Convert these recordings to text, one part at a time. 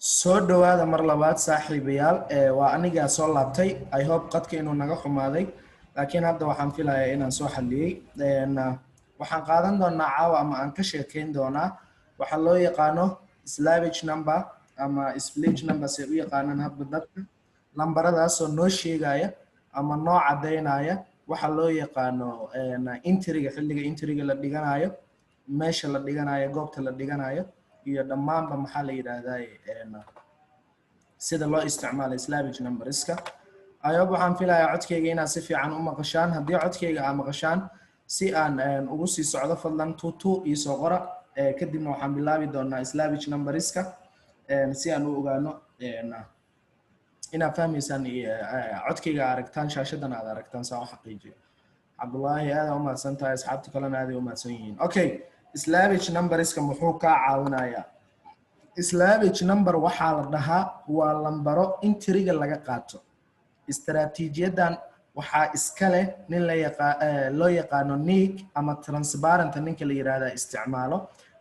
soo dhawaada mar labaad saaxiibayaal waa aniga soo laabtay I hope qadka inuu naga xumaaday laakiin hadda waxaan filayaa inaan soo xaliyay waxaan qaadan doonaa caawa ama aan ka sheekeyn doonaa waxa loo yaqaano slavage number ama split number si u yaqaanaan hadba dadka lambaradaas oo noo sheegaya ama noo cadeynaya waxa loo yaqaano intriga xilliga intriga la dhiganayo meesha la dhiganayo goobta la dhiganayo iyo dhamaanba maxaa la yiraahdaa sida loo isticmaalo slavage numberska ayo waxaan filayaa codkayga inaad si fiican u maqashaan haddii codkayga aad maqashaan si aan ugu sii socdo fadlan tutu iyo soo qora kadibna waxaan bilaabi doonaa slavage numberska si aan u ogaano inaad fahmaysaan codkayga aragtaan shaashadan aad aragtaan saa u xaqiijiyo cabdullaahi aad u mahadsan tahay asxaabta kalena aad u mahadsan yihiin okay slavage numberska muxuu ka caawinayaa slavage number waxaa la dhahaa waa lambaro intriga laga qaato istaraatiijiyadan waxaa iska leh nin loo yaqaano Nick ama transparent ninka la yiraahdo isticmaalo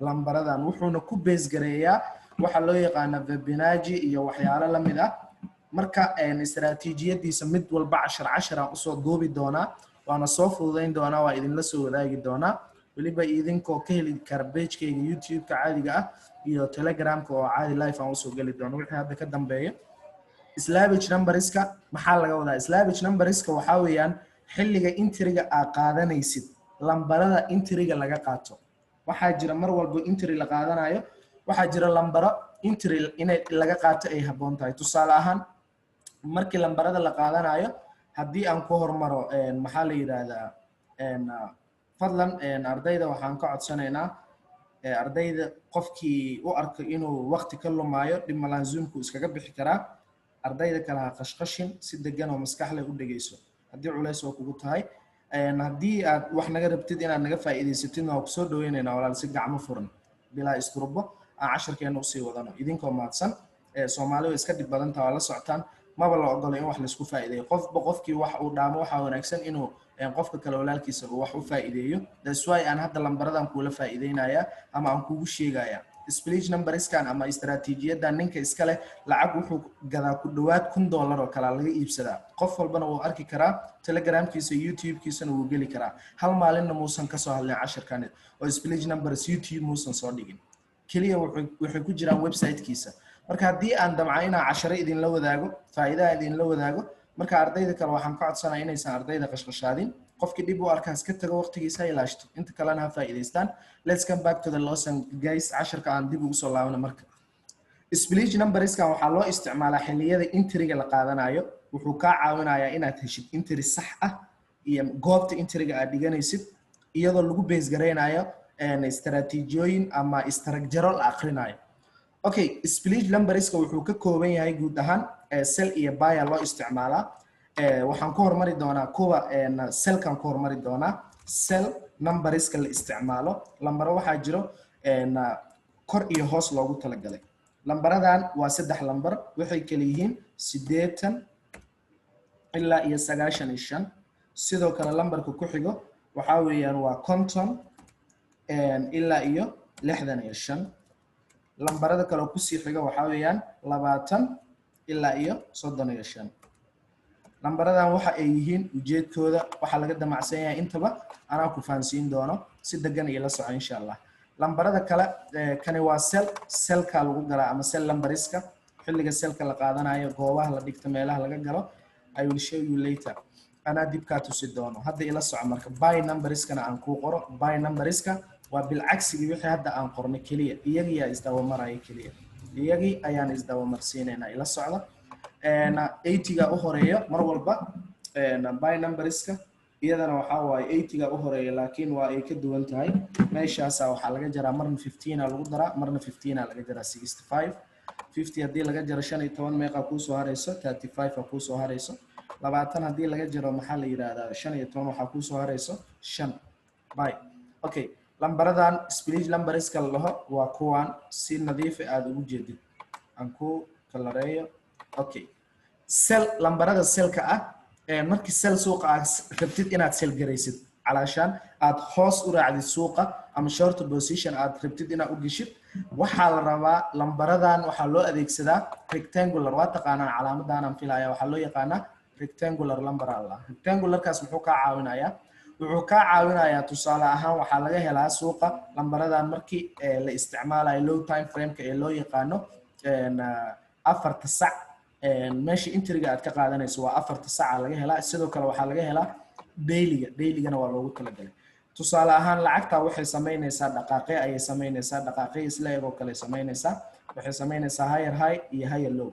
lambaradan wuxuuna ku base gareeyaa waxa loo yaqaano Fibonacci iyo waxyaalo la mid ah marka istaraatiijiyadiisa mid walba 10 aan usoo goobi doonaa waana soo fududeyn doonaa waa idin la soo wadaagi doonaa waliba idinkoo ka heli kara page-kayga YouTube-ka caadiga ah iyo Telegram-ka oo caadi live aan usoo gali doono wixii hadda ka dambeeya slavage numberska maxaa laga wadaa slavage numberska waxa weeyaan xilliga intriga aad qaadanaysid lambarada intriga laga qaato waxaa jira mar walba intri la qaadanayo waxaa jira lambaro intri in laga qaato ay haboon tahay tusaale ahaan markii lambarada la qaadanayo haddii aan ku hormaro maxaa la yiraahdaa fadlan ardayda waxaan ka codsanaynaa ardayda qofkii u arko inuu waqti ka lumaayo dib malaan zoomku iskaga bixi karaa ardayda kala qashqashin si degan oo maskax leh u dhageyso haddii culays oo kugu tahay haddii aad wax naga rabtid inaad naga faa'iideysatid oo ku soo dhaweynaynaa walaal si gacmo furan bilaa isturbo aan casharkeena u sii wadano idinkoo mahadsan Soomaalidu iska dib badan tahay la socotaan maba la ogolo in wax la isku faa'iideeyo qofkii wax uu dhaamo waxa wanaagsan inuu qofka kale walaalkiisa uu wax u faa'iideeyo that's why aan hadda lambaradan kula faa'iideynaya ama aan kugu sheegaya split numberskan ama istaraatiijiyadan ninka iska leh lacag wuxuu gadaa ku dhawaad $1,000 oo kala laga iibsadaa qof walbana wuu arki karaa Telegram-kiisa YouTube-kiisana wuu gali karaa hal maalinna muusan ka soo hadlin casharkan oo split numbers YouTube muusan soo dhigin kaliya wuxuu ku jiraan website-kiisa marka haddii aan damco inaan casharo idin la wadaago faa'iido idin la wadaago marka ardayda kale waxaan ka codsanayaa inaysan ardayda qashqashaadin qofkii dib u arkaas ka tago waqtigiisa ilaashto inta kalena ha faa'iideystaan let's come back to the lesson guys casharka aan dib ugu soo laabano marka split numberskan waxaa loo isticmaalaa xilliyada intriga la qaadanayo wuxuu ka caawinayaa inaad heshid intri sax ah iyo goobta intriga aad dhiganaysid iyadoo lagu base gareynayo istaraatiijiyooyin ama istaraajaro la aqrinayo okay split numberska wuxuu ka kooban yahay guud ahaan cell iyo buyer loo isticmaalaa waxaan ku hormari doonaa kuwa cell-kan ku hormari doonaa cell numberska la isticmaalo lambaro waxaa jiro kor iyo hoos loogu talagalay lambaradan waa 3 lambar waxay kala yihiin 80 ilaa iyo 95 sidoo kale lambarka ku xigo waxa weeyaan waa 50 ilaa iyo 65 lambarada kale ku sii xiga waxa weeyaan 20 ilaa iyo 35 lambaradan waxa ay yihiin ujeedkooda waxa laga damacsan yahay intaba ana ku faansiin doono si degan iyo la soco insha Allah lambarada kale kani waa cell-ka lagu galaa ama cell numberska xilliga cell-ka la qaadanayo goobaha la dhigto meelaha laga galo I will show you later ana dib ka tusi doono hadda ila soco marka by numberskana aan ku qoro by numberska waa bilcagsi wixii hadda aan qornay kaliya iyaga isdaba maray kaliya iyagii ayaan isdaba marsiinayna ila socdo 80ga u horeeyo mar walba by numberska iyadana waxa waaye 80ga u horeeyo laakiin waa ay ka duwan tahay meeshaas waxa laga jaraa marna 15 lagu daraa marna 15 laga jaraa 65 50 hadii laga jaro 15 meeqa ku soo hareyso 35 ku soo hareyso 20 hadii laga jaro maxaa la yiraahdaa 15 waxa ku soo hareyso 5 by okay lambaradan split numberska laho waa kuwan si nadiif ah aad ugu jeedid aan ku kalareeyo okay cell lambarada cell-ka ah markii cell suuqa aad rabtid inaad cell gareysid علشان aad hoos u raacdid suuqa ama short position aad rabtid inaad u gishid waxaa la rabaa lambaradan waxaa loo adeegsadaa rectangular waa taqaanaan calaamadan aan filaya waxaa loo yaqaanaa rectangular number Allah rectangularkaas wuxuu ka caawinayaa tusaale ahaan waxaa laga helaa suuqa lambaradan markii la isticmaalayo low time frame-ka ee loo yaqaano 4 sac meesha intriga aad ka qaadanayso waa 4 sac laga helaa sidoo kale waxaa laga helaa daily-gana waa loogu talagalay tusaale ahaan lacagta waxay sameynaysaa dhaqaaqe ayay sameynaysaa dhaqaaqe isla eego kale sameynaysaa waxay sameynaysaa higher high iyo higher low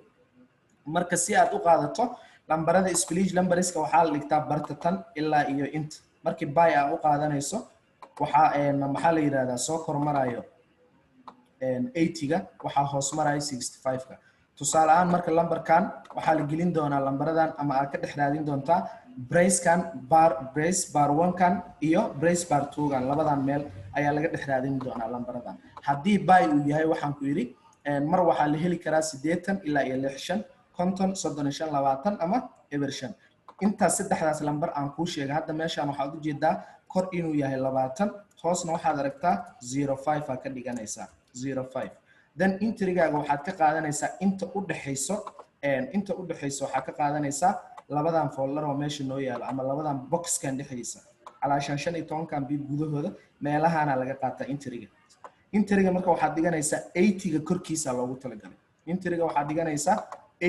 marka si aad u qaadato lambarada split numberska waxaa la dhigtaa bartatan ilaa iyo int markii buy aad u qaadanayso maxaa la yiraahdaa soo kormarayo 80ga waxaa hoos marayo 65ga tusaale ahaan marka lambarkan waxaa la gelin doonaa lambaradan ama aad ka dhex raadin doontaa brace-kan brace bar 1kan iyo brace bar 2gan labadan meel ayaa laga dhex raadin doonaa lambaradan haddii buy uu yahay waxaan ku yiri mar waxaa la heli karaa 80 ilaa iyo 65 konton 35 20 ama eber 5 intaas saddexdaas lambar aan kuu sheegay hadda meeshaan waxaad u jeedaa kor inuu yahay 20 hoosna waxaad aragtaa 05 ka dhiganaysaa 05 then intrigaaga waxaad ka qaadanaysaa inta u dhaxayso waxaad ka qaadanaysaa labadan folder oo meesha noo yaalo ama labadan boxkan dhexdiisa calaashan 15 kan bib gudahooda meelahaana laga qaataa intriga marka waxaad dhiganaysaa 80ga korkiisa loogu talagalay intriga waxaad dhiganaysaa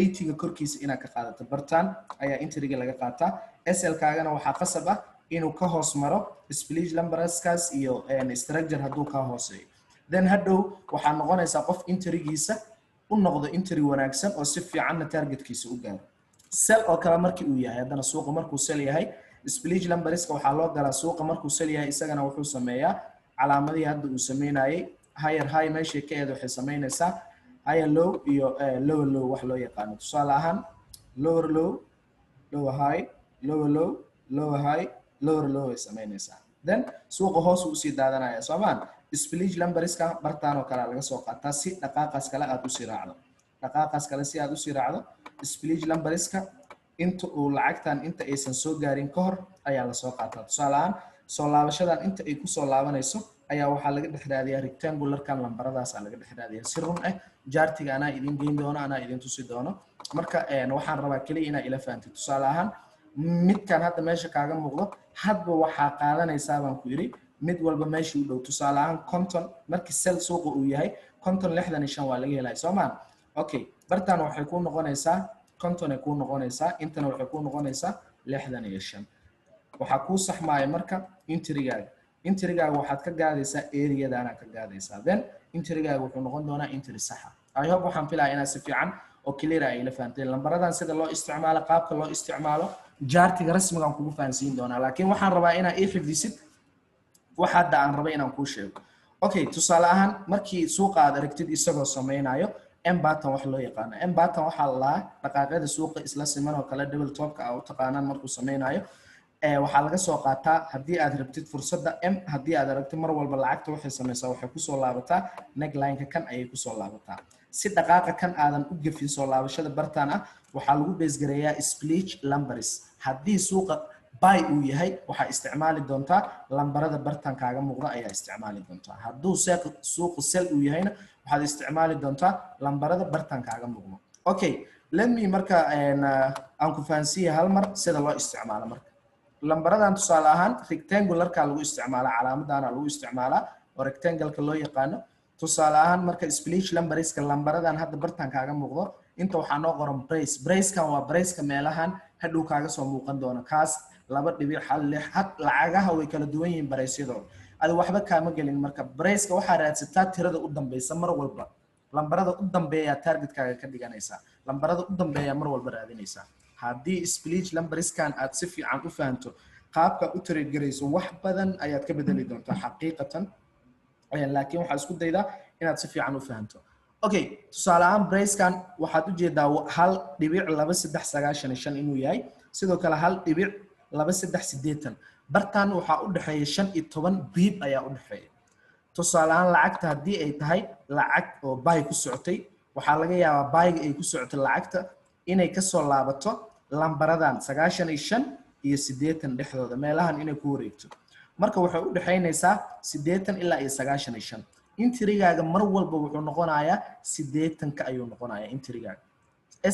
80ga korkiisa inaad ka qaadato bartaan ayaa intriga laga qaataa SL kaagana waxaa qasab ah inuu ka hoos maro split numberskaas iyo structure hadduu ka hooseeyo then hadhow waxaa noqonaysaa qof intrigiisa u noqdo intri wanaagsan oo si fiicanna targetkiisa u gaaro sell oo kale markii uu yahay haddana suuqa markuu sell yahay split numberska waxaa loo galaa suuqa markuu sell yahay isagana wuxuu sameeyaa calaamadii hadda uu sameynayay higher high meesha ka eed waxay sameynaysaa higher low iyo lower low wax loo yaqaano tusaale ahaan lower low lower high lower low lower high lower low ay sameynaysaa then suuqa hoos uu sii daadanaya soomaan split numberska bartaan oo kale laga soo qaataa si dhaqaaqaas kale aad u sii raacdo split numberska inta uu lacagtan inta aysan soo gaarin ka hor ayaa la soo qaataa tusaale ahaan soo laabashadan inta ay ku soo laabanayso ayaa waxaa laga dhex raadiyaa rectangularkan lambaradaas laga dhex raadiyaa si run ah jaartiga anaa idin geyn doono anaa idin tusi doono marka waxaan rabaa kaliya inaa ila fahamtid tusaale ahaan midkan hadda meesha kaaga muuqdo hadba waxaa qaadanaysaa baan ku yiri mid walba meeshii u dhow tusaale ahaan konton markii sell suuqa uu yahay konton 65 waa laga helay Soomaan okay bartaan waxay ku noqonaysaa konton ay ku noqonaysaa intana waxay ku noqonaysaa 65 waxaa ku saxmaaya marka intrigaaga waxaad ka gaadaysaa area-daana ka gaadaysaa then intrigaaga wuxuu noqon doonaa intri sax ah I hope waxaan filayaa inaad si fiican oo clear ay la fahanteen lambaradan sida loo isticmaalo qaabka loo isticmaalo jaartiga rasmiga aan kugu fahansiin doonaa laakiin waxaan rabaa inaad ii xifdisid waxa hadda aan rabay inaan kuu sheego okay tusaale ahaan markii suuqa aad aragtid isagoo sameynayo M-button wax loo yaqaano M-button waxaa la dhaqaaqyada suuqa isla siman oo kale double top-ka u taqaanaan markuu sameynayo waxaa laga soo qaataa haddii aad rabtid fursadda M haddii aad aragtid mar walba lacagta waxay sameysaa waxay ku soo laabataa neckline-ka kan ayay ku soo laabataa si dhaqaaqa kan aadan u gafin soo laabashada bartaan ah waxaa lagu base gareeyaa split numbers haddii suuqa buy uu yahay waxa isticmaali doontaa lambarada bartaan kaaga muuqda ayaa isticmaali doontaa hadduu suuqa sell uu yahayna waxaad isticmaali doontaa lambarada bartaan kaaga muuqda okay let me marka aan ku fahansiiyo hal mar sida loo isticmaalo marka lambaradan tusaale ahaan rectangularka lagu isticmaalaa calaamadana lagu isticmaalaa oo rectangle-ka loo yaqaano tusaale ahaan marka split numberska lambaradan hadda bartaan kaaga muuqdo inta waxaa noo qoran brace-kan waa brace-ka meelahan hadhow kaaga soo muuqan doona kaas 2.16 lacagaha way kala duwan yihiin brace-yadooda adi waxba kaama gelin marka brace-ka waxaa raadsataa tirada u dambaysa mar walba lambarada u dambeeya targetkaaga ka dhiganaysaa lambarada u dambeeya mar walba raadinaysaa haddii split numberskan aad si fiican u fahanto qaabka u trade garayso wax badan ayaad ka bedeli doontaa xaqiiqatan laakiin waxaa isku daydaa inaad si fiican u fahanto okay tusaale ahaan brace-kan waxaad u jeedaa 1.2395 inuu yahay sidoo kale 1.2380 bartaan waxaa u dhaxeeya 15 bib ayaa u dhaxeeya tusaale ahaan lacagta haddii ay tahay lacag oo buy ku socotay waxaa laga yaabaa buy-ga ay ku socotay lacagta inay ka soo laabato lambaradan 95 iyo 80 dhexdooda meelahan inay ku wareegto marka waxay u dhaxeynaysaa 80 ilaa iyo 95 intrigaaga mar walba wuxuu noqonayaa 80 ayuu noqonayaa intrigaaga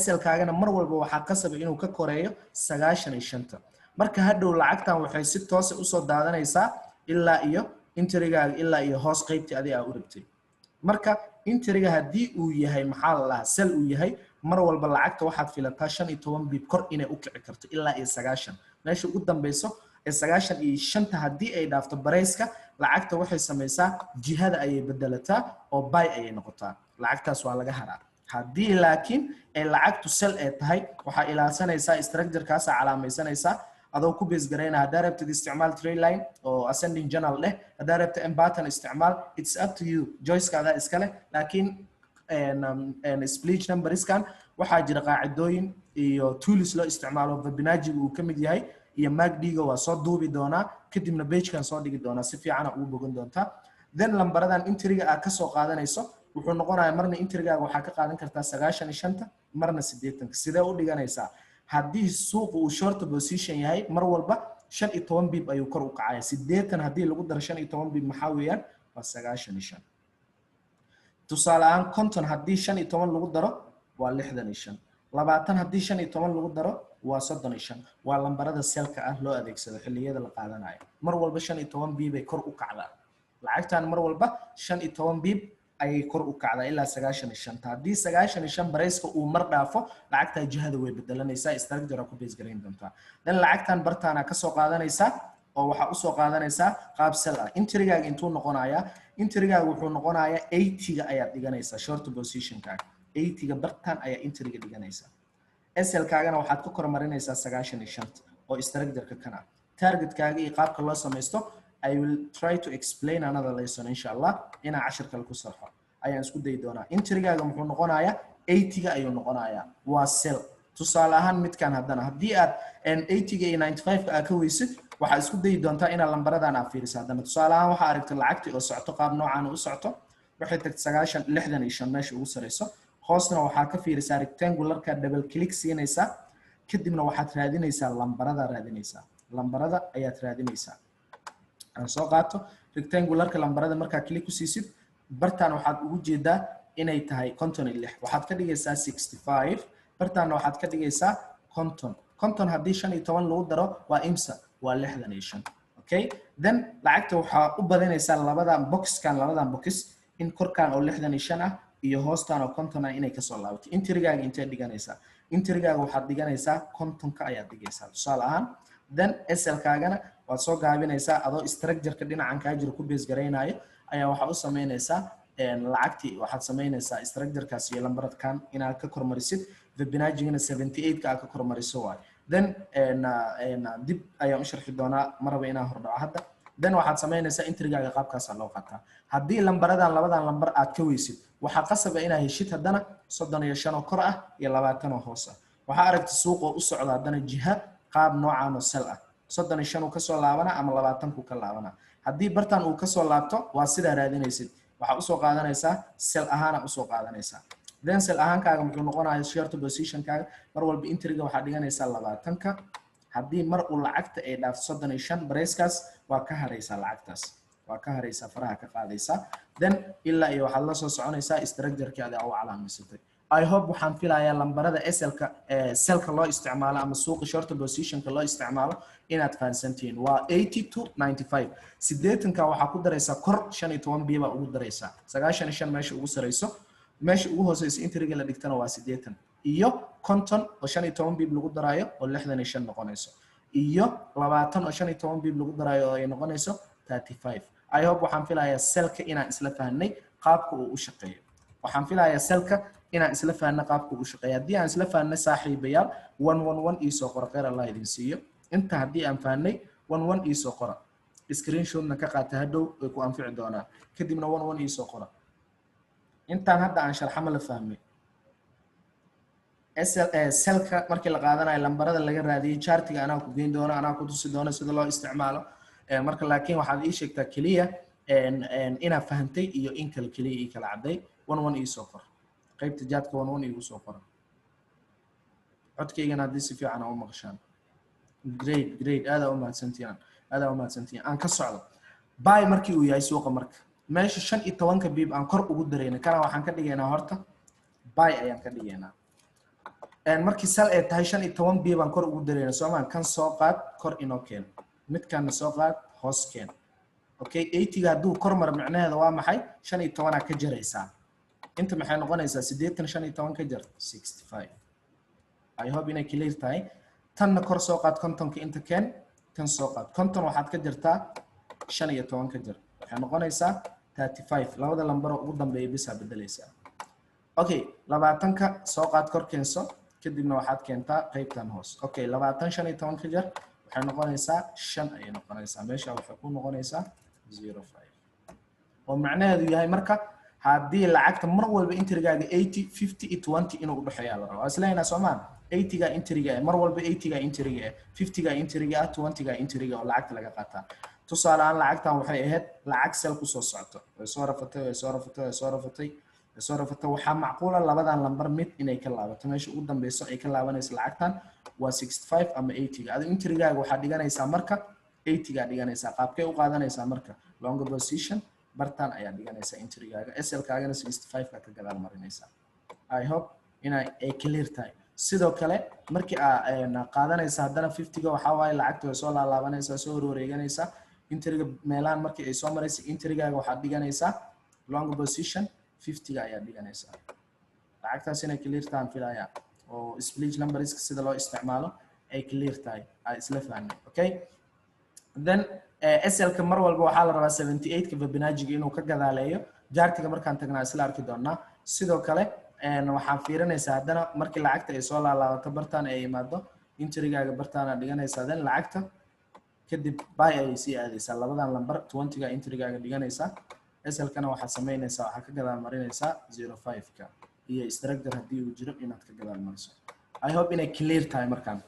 SL kaagana mar walba waxa qasab inuu ka koreeyo 95 marka hadhow lacagtan waxay si toos ah u soo daadanaysaa ilaa iyo intrigaaga ilaa iyo hoos qaybtii adiga u rabtay marka intriga hadii uu yahay maxaa la sel uu yahay mar walba lacagta waxaad filataa 15 bib kor inay u kici karto ilaa iyo 90 meesha ugu dambayso ee 95 hadii ay dhaafto bareyska lacagta waxay samaysaa jihada ayay bedelataa oo buy ayay noqotaa lacagtaas waa laga haraa hadii laakiin ay lacagtu sel ay tahay waxa ilaasanaysaa structure kaas calaamaysanaysaa adoo ku base gareynaa hadaa rabtid isticmaal trade line oo ascending journal leh hadaa rabtid pattern isticmaal it's up to you choice kaada iskale laakiin split numbers kan waxa jira qaacidooyin iyo tools loo isticmaalo Fibonacci uu kamid yahay iyo MACD-ga waa soo duubi doona kadibna page kan soo dhigi doona si fiican ugu bogan doonta then lambaradan intriga aad ka soo qaadanayso wuxuu noqonayaa marna intrigaaga waxa ka qaadan kartaa 95 marna 80 sidee u dhiganaysaa hadii suuqu uu short position yahay mar walba 15 bib ayuu kor u kacaya 80 hadii lagu daro 15 bib maxaa weeyaan waa 95 tusaale ahaan konton hadii 15 lagu daro waa 65 20 hadii 15 lagu daro waa 35 waa lambarada selka ah loo adeegsado xilliyada la qaadanayo mar walba 15 bib ay kor u kacdaa lacagtan mar walba 15 bib ay kor u kacdaa ilaa 95 hadii 95 bareyska uu mar dhaafo lacagta jihada way bedelanaysaa structure ku base gareyn doontaa dan lacagtan bartaana ka soo qaadanaysaa oo waxa u soo qaadanaysaa qaab sel ah intrigaaga intuu noqonayaa intrigaaga wuxuu noqonayaa 80 ayaa dhiganaysaa short position kaaga 80 bartan ayaa intriga dhiganaysaa SL kaagana waxaad ku kormarinaysaa 95 oo structure kana target kaaga iyo qaabka loo sameesto I will try to explain another lesson inshallah ina 10 kale ku sarxo ayaan isku day doonaa intrigaaga muxuu noqonayaa 80 ayuu noqonayaa waa sell tusaale ahaan midkan haddana hadii aad 80 iyo 95 ka weysid waxa isku day doontaa ina lambaradan aad fiiriso haddana tusaale ahaan waxa aragtay lacagtii oo socoto qaab noocan u socoto waxay tagtay 65 meesha ugu sareyso hoosna waxa ka fiirisaa rectangular ka double click siinaysa kadibna waxaad raadinaysaa lambarada ayaad raadinaysaa aan soo qaato rectangular ka lambarada marka click ku siisid bartaan waxaad ugu jeedaa inay tahay 56 waxaad ka dhigaysaa 65 bartaan waxaad ka dhigaysaa 50 hadii 15 lagu daro waa imsa waa 65 okay then lacagta waxa u badinaysaa labadan box in korkaan oo 65 ah iyo hoostaan oo 50 ah inay ka soo laabato intrigaaga intee dhiganaysaa intrigaaga waxaad dhiganaysaa 50 ka ayaad dhigaysaa tusaale ahaan then SL kaagana waad soo gaabinaysaa adoo structure ka dhinacan ka jiro ku base gareynayo ayaa waxa u sameynaysaa lacagtii waxaad sameynaysaa structure kaas iyo lambaradkan inaad ka kormarisid Fibonacci-gana 78 ka ka kormariso waay then dib ayaan u sharxi doonaa maraba inaan hordhaco hadda then waxaad sameynaysaa intrigaaga qaabkaas loo qaataa hadii lambaradan labadan lambar aad ka weysid waxa qasab ah inaad heshid haddana 35 oo kor ah iyo 20 oo hoos ah waxa aragtay suuqa u socda haddana jiha qaab noocan oo sel ah 35 ka soo laabana ama 20 ka laabana hadii bartan uu ka soo laabto waa sida raadinaysid waxa u soo qaadanaysaa sel ahaan u soo qaadanaysaa then sel ahaan kaaga muxuu noqonayaa short position kaaga mar walba intriga waxa dhiganaysaa 20 ka hadii mar uu lacagta ay dhaafto 35 bareyskaas waa ka haraysaa lacagtaas waa ka haraysaa faraha ka qaadaysaa then ilaa iyo waxa la soo soconaysaa structure-keeda oo calaamaysatay I hope waxaan filayaa lambarada SL-ka selka loo isticmaalo ama suuqa short position-ka loo isticmaalo inaad fahansantiin waa 80 to 95 80ka waxa ku daraysaa kor 15 biiba ugu daraysaa 95 meesha ugu sareyso meesha ugu hooseyso intriga la dhigtana waa 80 iyo 50 oo 15 biib lagu daraayo oo 65 noqonayso iyo 20 oo 15 biib lagu daraayo oo ay noqonayso 35 I hope waxaan filayaa selka inaan isla fahanay qaabka uu u shaqeeyo waxaan filayaa selka inaan isla fahanay qaabka uu u shaqeeyo hadii aan isla fahanay saaxiibayaal 111 iyo soo qor qeer Allah idin siiyo inta hadii aan fahanay 11 iyo soo qora screenshot-na ka qaata hadhow ay ku anfici doonaa kadibna 11 iyo soo qora intaan hadda aan sharxama la fahmay selka markii la qaadanayo lambarada laga raadiyay chartiga anaa ku geyn doona anaa ku tusi doona sida loo isticmaalo marka laakiin waxaad ii sheegtaa kaliya ina fahantay iyo in kale kaliya ii kala caday 11 ii soo qor qaybta jaadka 11 igu soo qor codkaygana hadii si fiican u maqashaan great aad u mahadsantiin aan ka socdo buy markii uu yahay suuqa marka meesha 15 bib aan kor ugu dareyna kana waxaan ka dhigaynaa horta buy ayaan ka dhigaynaa markii sal ay tahay 15 bib aan kor ugu dareyna Soomaan kan soo qaad kor inoo keen midkan soo qaad hoos keen okay 80 haduu kor mar macnaheedu waa maxay 15 ka jaraysaa inta maxay noqonaysaa 85 ka jar 65 I hope inay clear tahay tan kor soo qaad kontonka inta keen tan soo qaad konton waxaad ka jartaa 15 ka jar waxay noqonaysaa 35 labada lambar ugu dambeeya bisa bedelaysaa okay 20 ka soo qaad kor keenso kadibna waxaad keentaa qaybtan hoos okay 20 15 ka jar waxay noqonaysaa 5 ay noqonaysaa meesha waxay ku noqonaysaa 05 oo macnaheedu yahay marka haddii lacagta mar walba intrigaaga 80 50 iyo 20 inuu u dhaxeeyo la rabo isleeyna Soomaan 80 ga intriga mar walba 80 ga intriga 50 ga intriga 20 ga intriga oo lacagta laga qaataa tusaale aan lacagtan waxay ahayd lacag sel ku soo socoto way soo rafatay waxa macquul ah labadan lambar mid inay ka laabato meesha ugu dambayso ay ka laabanayso lacagtan waa 65 ama 80 ga adiga intrigaaga waxa dhiganaysaa marka 80 ga dhiganaysaa qaabkay u qaadanaysaa marka long position bartan ayaa dhiganaysaa intrigaaga SL kaagana 65 ka gadaal marinaysaa I hope inay clear tahay sidoo kale markii aad qaadanaysa hadana 50 ga waxa waay lacagtu way soo laabanaysaa soo wareeganaysaa intriga meelaan markii ay soo marayso intrigaaga waxa dhiganaysaa long position 50 ga ayaa dhiganaysaa lacagtaas inay clear tahay filaya oo split numbers sida loo isticmaalo ay clear tahay ay isla fahanay okay then SL ka mar walba waxa la rabaa 78 ka Fibonacci inuu ka gadaaleeyo jaartiga markaan tagnaa isla arki doonaa sidoo kale waxaan fiirinaysaa hadana markii lacagta ay soo laabato bartaan ay imaado intrigaaga bartaan dhiganaysaa dan lacagta kadib buy ay sii aadaysaa labadan lambar 20 ga intrigaaga dhiganaysaa SL kana waxa sameynaysaa waxa ka gadaal marinaysaa 05 ka iyo structure hadii uu jiro inaad ka gadaal mariso I hope inay clear tahay markaan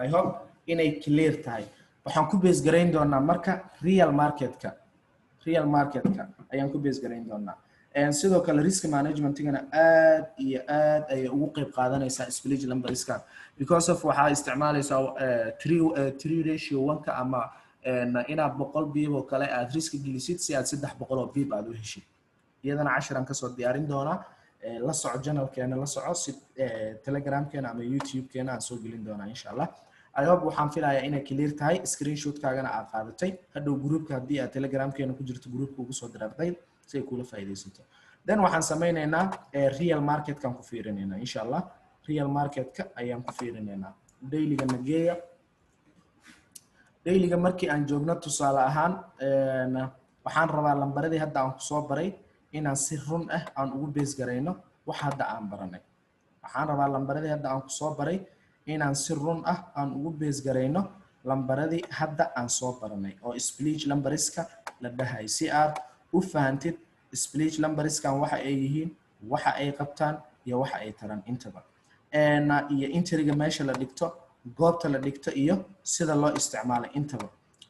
I hope inay clear tahay waxaan ku base gareyn doonaa marka real market-ka ayaan ku base gareyn doonaa sidoo kale risk management-gana aad iyo aad ay ugu qayb qaadanaysaa split numbers-ka because of waxa isticmaalaysaa 3 ratio 1 ka ama inaad 100 bib oo kale aad risk gelisid si aad 300 oo bib aad u heshid iyadana 10 ka soo diyaarin doonaa la soco channel-keena la soco si Telegram-keena ama YouTube-keena aan soo gelin doonaa insha Allah I hope waxaan filayaa inay clear tahay screenshot kaagana aad qaadatay hadhow groupka hadii aad Telegram-keena ku jirto groupka ugu soo dirartay si ay kula faa'iideysato then waxaan sameynaynaa real market-kan ku fiirinaynaa insha Allah real market-ka ayaan ku fiirinaynaa daily-ga nageeya daily-ga markii aan joogno tusaale ahaan waxaan rabaa lambaradii hadda aan ku soo baray inaan si run ah aan ugu base gareyno wax hadda aan baranay waxaan rabaa lambaradii hadda aan ku soo baray inaan si run ah aan ugu base gareyno lambaradii hadda aan soo baranay oo split numbers-ka la dhahay si aad u fahantid split numbers-kan waxa ay yihiin waxa ay qabtaan iyo waxa ay taran intaba iyo intriga meesha la dhigto goobta la dhigto iyo sida loo isticmaalo intaba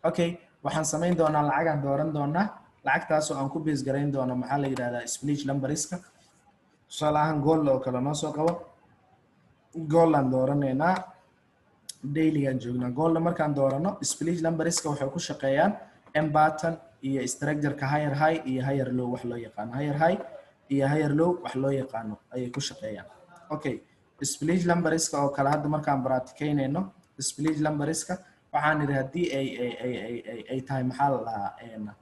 okay waxaan sameyn doonaa lacagaan dooran doonaa lacagtaas oo aan ku base gareyn doono maxaa la yiraahdaa split numbers-ka tusaale ahaan goal oo kale noo soo qabo goal aan dooraneynaa daily aan joognaa goal markaan doorano split numbers-ka waxay ku shaqeeyaan m button iyo structure-ka higher high iyo higher low wax loo yaqaan higher high iyo higher low wax loo yaqaano ayay ku shaqeeyaan okay split numbers-ka oo kale hadda markaan practiceynayno split numbers-ka waxaan niri hadii ay tahay maxaa la dhahaa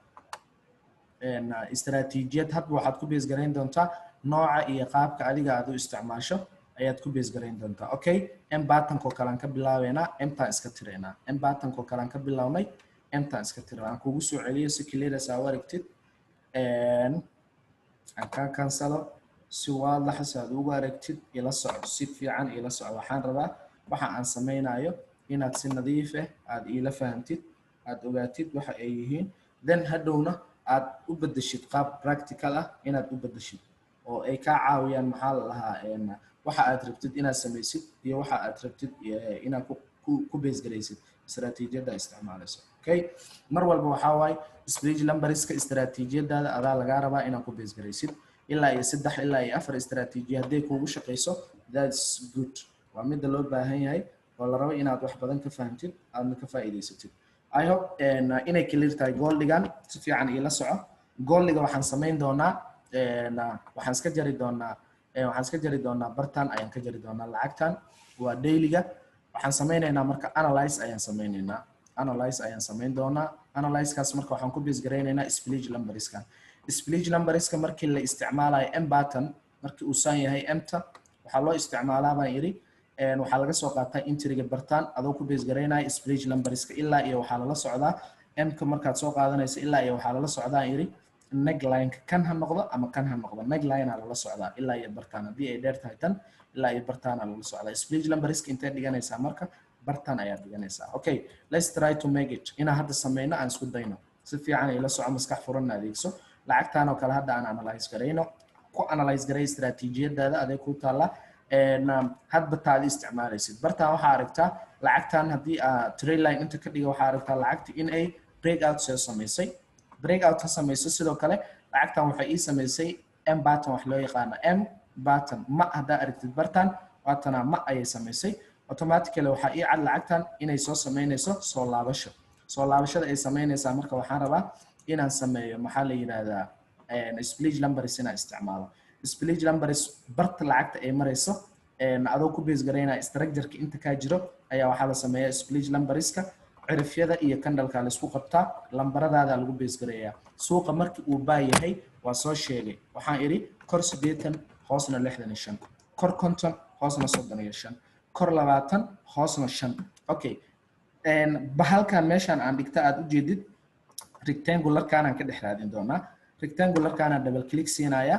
istaraatiijiyad hadba waxaad ku base gareyn doontaa nooca iyo qaabka adiga aad u isticmaasho ayaad ku base gareyn doontaa okay m button-ko kale aan ka bilaabeynaa m-taan iska tireynaa m button-ko kale aan ka bilaabnay m-taan iska tireynaa aan kugu soo celiyo si clear ah aad aragtid aan ka cancelo si waadax ah aad ugu aragtid ila socod si fiican ila socod waxaan rabaa waxa aan sameynayo inaad si nadiif ah aad ila fahantid aad ogaatid waxa ay yihiin then hadhowna aad u bedeshid qaab practical ah inaad u bedeshid oo ay ka caawiyaan maxaa la lahaa waxa aad rabtid inaad sameysid iyo waxa aad rabtid inaad ku base gareysid istaraatiijiyada isticmaalayso okay mar walba waxa waay split numbers-ka istaraatiijiyadaada adaa laga rabaa inaad ku base gareysid ilaa iyo 3 ilaa iyo 4 istaraatiijiyo haday kuugu shaqeyso that's good waa mid loo baahan yahay oo la rabo inaad wax badan ka fahantid aadna ka faa'iideysatid I hope inay clear tahay goal dhigan si fiican ila soco gooliga waxaan samayn doonaa waxaan iska jari doonaa bartan ayaan ka jari doonaa lacagtan waa dailyga waxaan sameynaynaa marka analyze ayaan samayn doonaa analyze-kaas marka waxaan ku base gareynaynaa split numberskan markii la isticmaalayo m button markii uu san yahay m-ta waxaa loo isticmaalaa baan yiri waxaa laga soo qaataa intriga bartaan adoo ku base gareynaya split numberska ilaa iyo waxaa lala socdaa m-ka markaad soo qaadanayso ilaa iyo waxaa lala socdaa yiri neckline kan ha noqdo ama kan ha noqdo neckline lala socdaa ilaa iyo bartaan haddii ay dheer tahay tan ilaa iyo bartaan lala socdaa split numberska intee dhiganaysaa marka bartaan ayaa dhiganaysaa okay let's try to make it inaan hadda sameyno aan isku dayno si fiican ila soco maskax furan adeegso lacagtaan oo kale hadda aan analyze gareyno ku analyze garay istiraatiijiyadaada aday ku taala hadba taadi isticmaalaysid bartaan waxaa aragtaa lacagtaan haddii trade line inta ka dhiga waxaa aragtaa lacagta in ay breakout soo samaysay breakout ka samayso sidoo kale lacagtan waxay ii samaysay m button wax loo yaqaano m button ma haddaa aragtid bartaan waatana ma ayay samaysay automatically waxaa ii cad lacagtan inay soo samaynayso soo laabashada ay samaynaysaa marka waxaan rabaa inaan sameeyo maxaa la yiraahdaa split numbers inaan isticmaalo split numbers barta lacagta ay marayso adoo ku base gareynaa structure-ka inta ka jiro ayaa waxaa la sameeyaa split numberska cirifyada iyo candle-ka la isku qabtaa lambaradaada lagu base gareeyaa suuqa markii uu baa yahay waa soo sheegay waxaan iri kor 80 hoosna 65 kor 50 hoosna 35 kor 20 hoosna 5 okay bahalkan meeshan aan dhigta aad u jeedid rectangular kaanaan ka dhex raadin doonaa rectangular kaanaan double click siinaya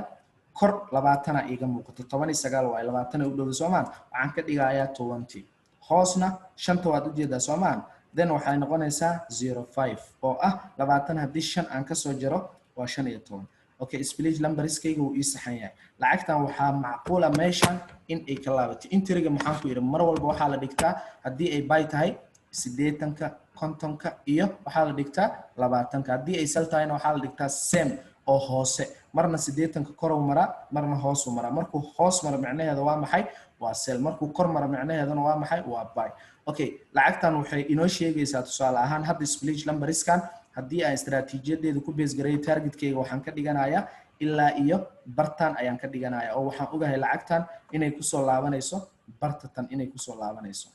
kor 20 iiga muuqato 19 waa 20 u dhow Soomaan waxaan ka dhigayaa 20 hoosna 5 waad u jeedaa Soomaan then waxay noqonaysaa 05 oo ah 20 haddii 5 aan ka soo jaro waa 15 okay split numberskayga uu ii saxan yahay lacagtan waxaa macquula meeshan in ay ka laabato intriga maxaan ku yiri mar walba waxaa la dhigtaa haddii ay buy tahay 80ka 50ka iyo waxaa la dhigtaa 20ka haddii ay sell tahayna waxaa la dhigtaa same oo hoose marna 80ka kor u mara marna hoos u mara markuu hoos mara macnaheedu waa maxay waa sell markuu kor mara macnaheeduna waa maxay waa buy okay lacagtan waxay inoo sheegaysaa tusaale ahaan hadda split numberskan haddii aan istiraatiijiyadeedu ku base gareeyo targetkayga waxaan ka dhiganayaa ilaa iyo bartaan ayaan ka dhiganayaa oo waxaan ogahay lacagtan inay ku soo laabanayso bartatan inay ku soo laabanayso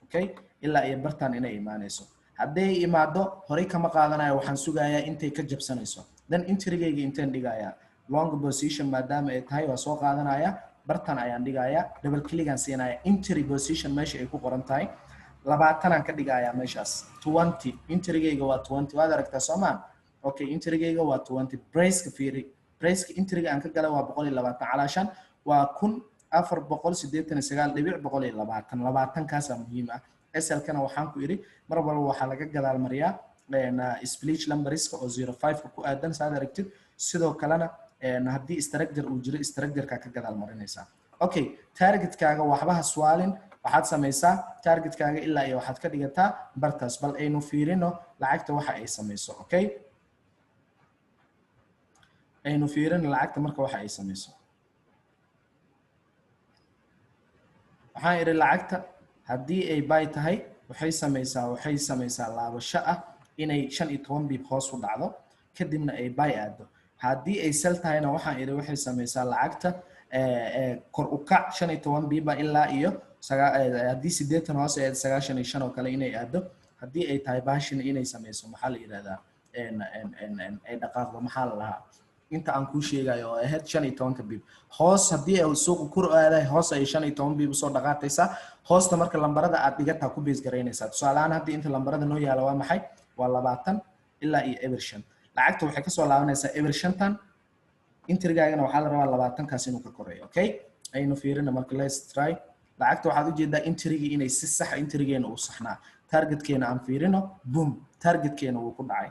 okay ilaa iyo bartaan inay imaanayso haddii imaado horay kama qaadanayo waxaan sugayaa intay ka jabsanayso then intrigayga intaan dhigayaa long position maadaama ay tahay waa soo qaadanaya bartaan ayaan dhigayaa double click aan siinaya entry position meesha ay ku qoran tahay 20 aan ka dhigayaa meeshaas 20 intrigayga waa 20 waad aragtaa Soomaan okay intrigayga waa 20 price-ka fiiri price-ka intriga aan ka galay waa 120 calaashan waa 1489.120 kaas muhiim ah SL-kana waxaan ku iri mar walba waxaa laga gadaal mariyaa split numberska oo 05 ku aadan saad aragtid sidoo kalena haddii structure uu jiro structure-ka ka gadaal marinaysa okay targetkaaga waxba swaalin waxaad samaysaa targetkaaga ilaa iyo waxaad ka dhigataa bartaas bal aynu fiirino lacagta waxa ay samayso okay aynu fiirino lacagta marka waxa ay samayso waxaan iri lacagta haddii ay buy tahay waxay samaysaa laabasho ah inay 15 bib hoos u dhacdo kadibna ay buy aado haddii ay sell tahayna waxaan iri waxay samaysaa lacagta kor u kac 15 bib ilaa iyo haddii 80 hoos ee 95 oo kale inay aado haddii ay tahay baashin inay samayso maxaa la yiraahdaa ay dhaqaaqdo maxaa la lahaa inta aan ku sheegayo oo ahayd 15 bib hoos haddii ay suuq ku aaday hoos ay 15 bib soo dhaqaaqaysa hoosta marka lambarada aad dhigataa ku base gareynaysaa tusaale ahaan haddii inta lambarada noo yaala waa maxay waa 20 ilaa iyo evershan lacagta waxay ka soo laabanaysaa evershantan intrigaagana waxaa la rabaa 20 kaas inuu ka koreeyo okay aynu fiirino marka let's try lacagta waxaad u jeedaa intrigi inay si sax intrigeena uu saxnaa targetkeena aan fiirino boom targetkeena uu ku dhacay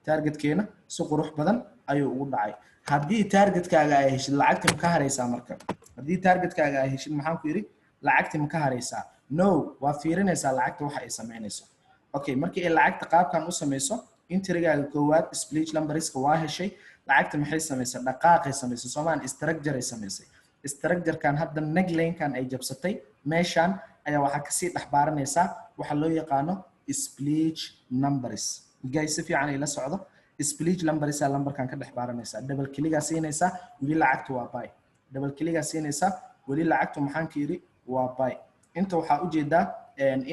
targetkeena si qurux badan ayuu ugu dhacay haddii targetkaaga ay heshid lacagta ma ka haraysaa marka haddii targetkaaga ay heshid maxaan ku yiri lacagta ma ka haraysaa no waa fiirinaysaa lacagta waxa ay sameynayso okay markii ay lacagta qaabkan u samayso intrigaaga koowaad split numberska waa heshay lacagta maxay samaysaa dhaqaaqay samaysay Soomaan structure ay samaysay structure-kan hadda neckline-kan ay jabsatay meeshan ayaa waxa ka sii dhaxbaaranaysa waxa loo yaqaano split numbers guys si fiican ila socdo split number isa number kan ka dhex baaranaysa double click siinaysa wali lacagtu waa buy double click siinaysa wali lacagtu maxaan ka yiri waa buy inta waxa u jeedaa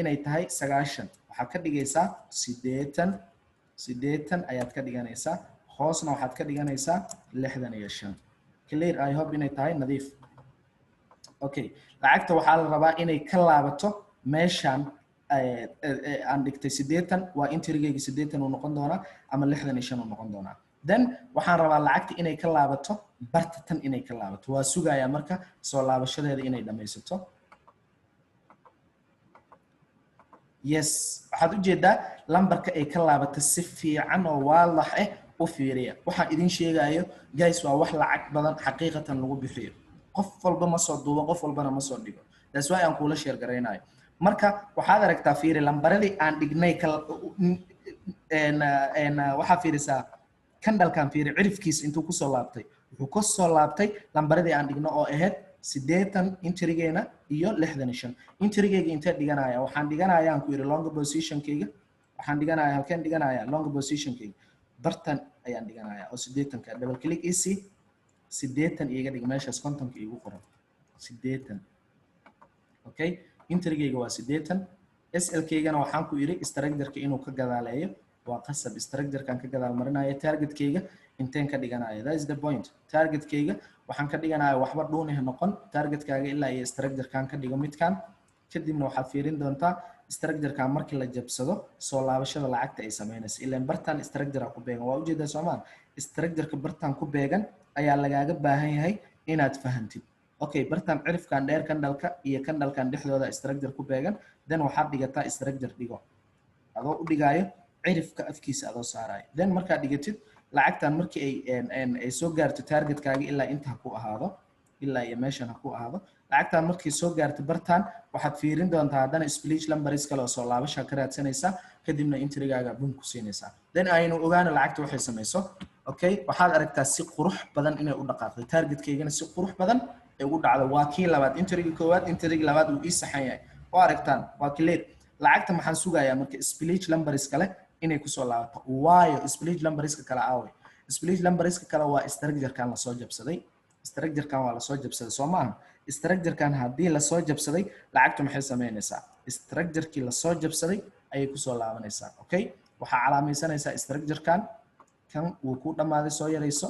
inay tahay 9 waxa ka dhigaysaa 80 ayaad ka dhiganaysaa hoosna waxaad ka dhiganaysaa 65 clear I hope inay tahay nadiif okay lacagta waxa la rabaa inay ka laabato meeshan aan dhigtay 80 waa intrigeyga 80 uu noqon doona ama 65 uu noqon doona then waxaan rabaa lacagta inay ka laabato bartan inay ka laabato waa sugaya marka soo laabashadeeda inay dhameysato yes waxaad u jeedaa lambarka ay ka laabato si fiican oo waadax ah u fiiriya waxaan idin sheegayo guys waa wax lacag badan xaqiiqatan lagu bixiyo qof walba ma soo duubo qof walbana ma soo dhigo that's why aan kula share gareynayo marka waxaad aragtaa fiiri lambaradii aan dhignay waxa fiirisaa kandalkan fiiri cirifkiisa intuu ku soo laabtay wuxuu ku soo laabtay lambaradii aan dhigno oo ahayd 80 intrigeena iyo 65 intrigeyga intee dhiganaya waxaan dhiganayaa aan ku yiri long position keyga waxaan dhiganayaa halkeen dhiganayaa long position keyga bartan ayaan dhiganayaa oo 80 ka double click easy 80 iga dhig meeshaas kontonka igu qoran 80 okay intrigeyga waa 80 SL keygana waxaan ku yiri structure-ka inuu ka gadaaleeyo waa qasab structure-kan ka gadaal marinayo target keyga inteen ka dhiganayo that is the point target keyga waxaan ka dhiganayaa waxba dhuunah noqon target kaaga ilaa iyo structure-kan ka dhigo midkan kadibna waxaad fiirin doontaa structure-kan markii la jabsado soo laabashada lacagta ay sameynayso ilaa bartan structure ku beegan waa u jeedaa Soomaan structure-ka bartan ku beegan ayaa lagaaga baahan yahay inaad fahantid okay bartan cirifkan dheer kandalka iyo kandalkan dhexdooda structure ku beegan then waxaad dhigataa structure dhigo adoo u dhigaayo cirifka afkiisa adoo saarayo then markaad dhigatid lacagtan markii ay soo gaarto targetkaaga ilaa inta ku ahaado ilaa iyo meeshan ku ahaado lacagtan markii soo gaarto bartan waxaad fiirin doontaa hadana split numbers kale oo soo laabasha ka raadsanaysa kadibna intrigaaga bun ku siinaysa then aynu ogaano lacagta waxay samayso okay waxaad aragtaa si qurux badan inay u dhaqaaqday targetkeygana si qurux badan ay ugu dhacdo waa kii labaad intriga koowaad intriga labaad uu ii saxan yahay oo aragtaan waa clear lacagta maxaan sugayaa marka split numbers kale inay ku soo laabato waayo split numbers kale aaway split numbers kale waa structure-kan la soo jabsaday structure-kan waa la soo jabsaday Soomaan structure-kan hadii la soo jabsaday lacagtu maxay sameynaysaa structure-kii la soo jabsaday ayay ku soo laabanaysaa okay waxa calaamaysanaysaa structure-kan kan uu ku dhamaaday soo yarayso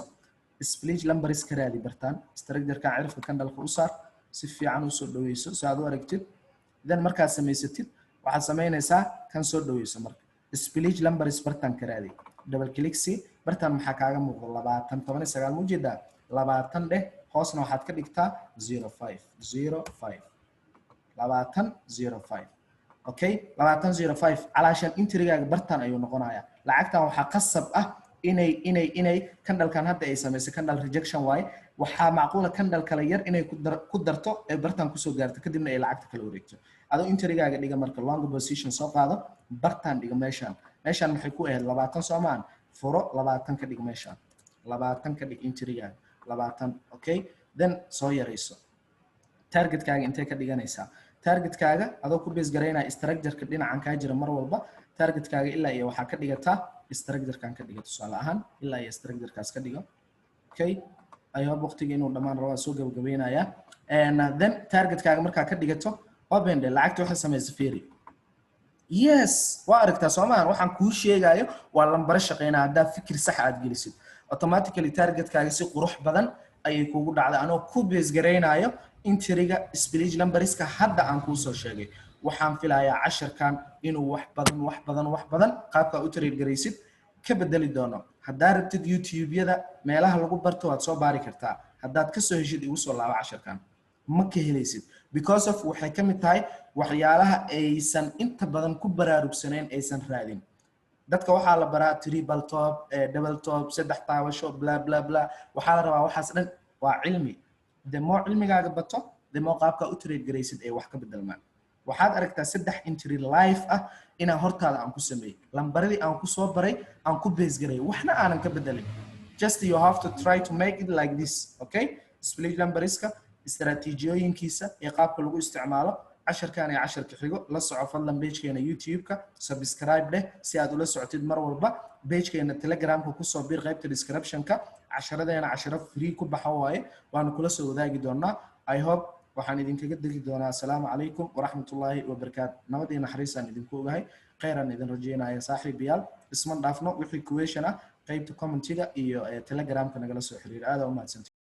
split numbers ka raadi bartaan structure-kan cirifka kandalka u saar si fiican u soo dhaweyso si aad u aragtid then markaad samaysatid waxaad sameynaysaa kan soo dhaweyso marka split numbers bartaan ka raadi double click si bartaan maxaa kaaga muuqdo 20 19 mu jeedaa 20 dheh hoosna waxaad ka dhigtaa 05 okay 2005 calaashan intrigaaga bartaan ayuu noqonayaa lacagtan waxa qasab ah inay kandalkan hadda ay sameysay kandal rejection way waxa macquul ah kandal kale yar inay ku darto ee bartaan ku soo gaarto kadibna ay lacagta kala wareegto adoo intrigaaga dhiga marka long position soo qaado bartaan dhiga meeshan maxay ku ahayd 20 Soomaan furo 20 ka dhig meeshan 20 ka dhig intrigaaga 20 okay then soo yarayso targetkaaga intee ka dhiganaysaa targetkaaga adoo ku base gareynaa structure-ka dhinacan ka jira mar walba targetkaaga ilaa iyo waxa ka dhigataa structure-kan ka dhigato tusaale ahaan ilaa iyo structure-kaas ka dhigo okay ayo waqtiga inuu dhamaan rabo soo gabagabeynaya and then targetkaaga marka ka dhigato open de lacagta waxa sameeyay fiiri yes waa aragtaa Soomaan waxaan kuu sheegayo waa lambar shaqeynaa hadaa fikir sax aad gelisid automatically targetkaaga si qurux badan ayay kugu dhacday anoo ku base gareynayo intriga split numbers-ka hadda aan ku soo sheegay waxaan filayaa 10kan inuu wax badan qaabka u trade gareysid ka bedeli doono hadaa rabtid YouTube-yada meelaha lagu barto waad soo baari kartaa hadaad ka soo heshid igu soo laabo 10kan ma ka helaysid because of waxay ka mid tahay waxyaalaha aysan inta badan ku baraarugsaneen aysan raadin dadka waxaa la baraa triple top double top saddex taabasho bla bla bla waxaa la rabaa waxaas dhan waa cilmi demo cilmigaaga bato demo qaabka u trade gareysid ee wax ka bedelmaan waxaad aragtaa saddex entry live ah ina hortaada aan ku sameeyay lambaradii aan ku soo baray aan ku base garay waxna aanan ka bedelin just you have to try to make it like this okay split numbers-ka استراتيجيooyinkiisa ee qaabka lagu isticmaalo casharkan iyo casharka xigo la soco fadlan page-keena YouTube-ka subscribe leh si aad ula socotid mar walba page-keena Telegram-ka ku soo biir qaybta description-ka casharadeena casharo free ku baxo waaye waanu kula soo wadaagi doonaa I hope waxaan idinkaga degi doonaa assalaamu calaykum waraxmatullaahi wabarakaatu nabad iyo naxariisaan idinku ogahay khayran idin rajeynaya saaxiibayaal isma dhaafno wixii question ah qaybta commentiga iyo Telegram-ka nagala soo xiriir aad u mahadsantiin